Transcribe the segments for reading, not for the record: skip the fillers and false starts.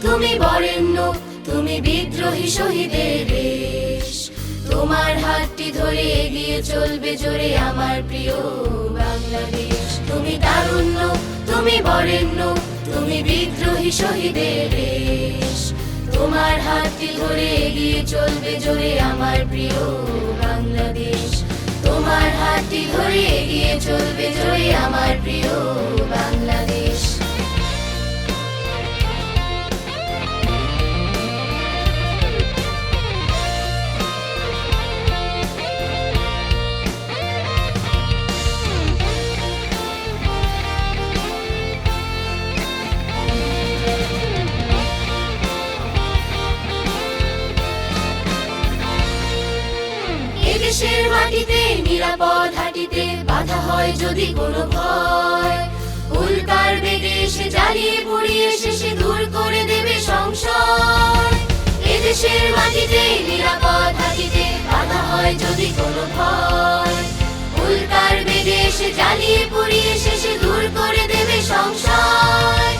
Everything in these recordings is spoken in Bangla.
তুমি বরেণ্য, তুমি বিদ্রোহী শহীদের দেশ। তোমার হাতটি ধরে এগিয়ে চলবে জোরে আমার প্রিয় বাংলাদেশ। তুমি তারুণ্য, তুমি বরেণ্য, তুমি বিদ্রোহী শহীদের দেশ। তোমার হাতটি ধরে এগিয়ে চলবে জোরে আমার প্রিয় বাংলাদেশ। তোমার হাতটি ধরে এগিয়ে চলবে জোরে আমার প্রিয় বাংলাদেশ। দেশের মাটিতে নিরাপদ হাঁটিতে বাধা হয় যদি কোনো ভয়, উল্কার বেগে এসে জ্বালিয়ে পুড়িয়ে শেষে দূর করে দেবে সংশয়। এদেশের মাটিতে নিরাপদ হাঁটিতে বাধা হয় যদি কোনো ভয়, উল্কার বেগে এসে জ্বালিয়ে পুড়িয়ে শেষে দূর করে দেবে সংশয়।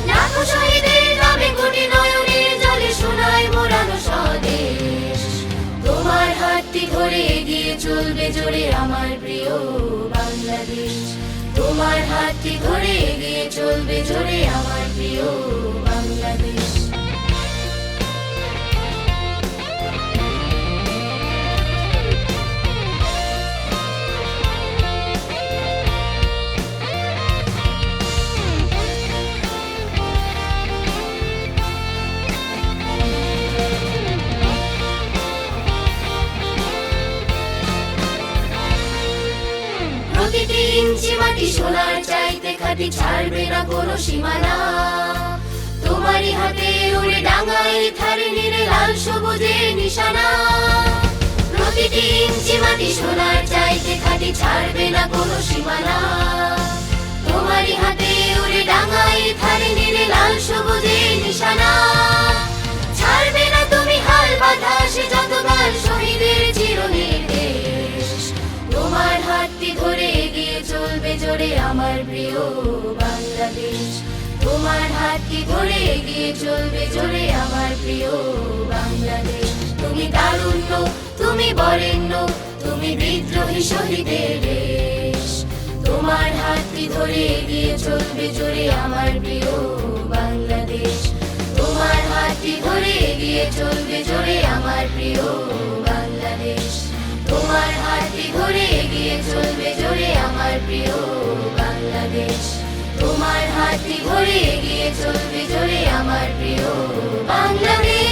লাখো শহীদের নামে কোটি নয়নের জলে শোনায় মোরানো স্বদেশ। তোমার হাতটি ধরে এগিয়ে চলবে জোরে আমার প্রিয় বাংলাদেশ। তোমার হাতটি ধরে এগিয়ে চলবে জোরে আমার প্রিয় বাংলাদেশ। প্রতিটি ইঞ্চি মাটি সোনার চাইতে খাঁটি, ছাড়বে না কোনো সীমানা। তোমারই হাতে উড়ে ডাঙায় ধারে নিরে লাল সবুজের নিশানা। প্রতিটি ইঞ্চি মাটি সোনার চাইতে খাঁটি, ছাড়বে না কোনো সীমানা। তোমারই হাতে উড়ে ডাঙায় ধারে নিরে লাল সবুজের নিশানা। ছাড়বে না তুমি হাল বাতাসে যতকাল শহীদের চিরনির্দেশ। তোমার হাতটি ধরে এগিয়ে চলবে জোরে আমার প্রিয় বাংলাদেশ। তোমার হাতটি ধরে এগিয়ে চলবে জোরে আমার প্রিয় বাংলাদেশ। তুমি তারুণ্য, তুমি বরেণ্য, তুমি বিদ্রোহী শহীদের দেশ। তোমার হাতটি ধরে এগিয়ে চলবে জোরে আমার প্রিয় বাংলাদেশ। তোমার হাতটি ধরে এগিয়ে চলবে জোরে আমার প্রিয় বাংলাদেশ। তোমার হাতটি ধরে এগিয়ে চলবে জোরে আমার প্রিয় বাংলাদেশ। তোমার হাতটি ধরে এগিয়ে চলবে জোরে আমার প্রিয় বাংলাদেশ।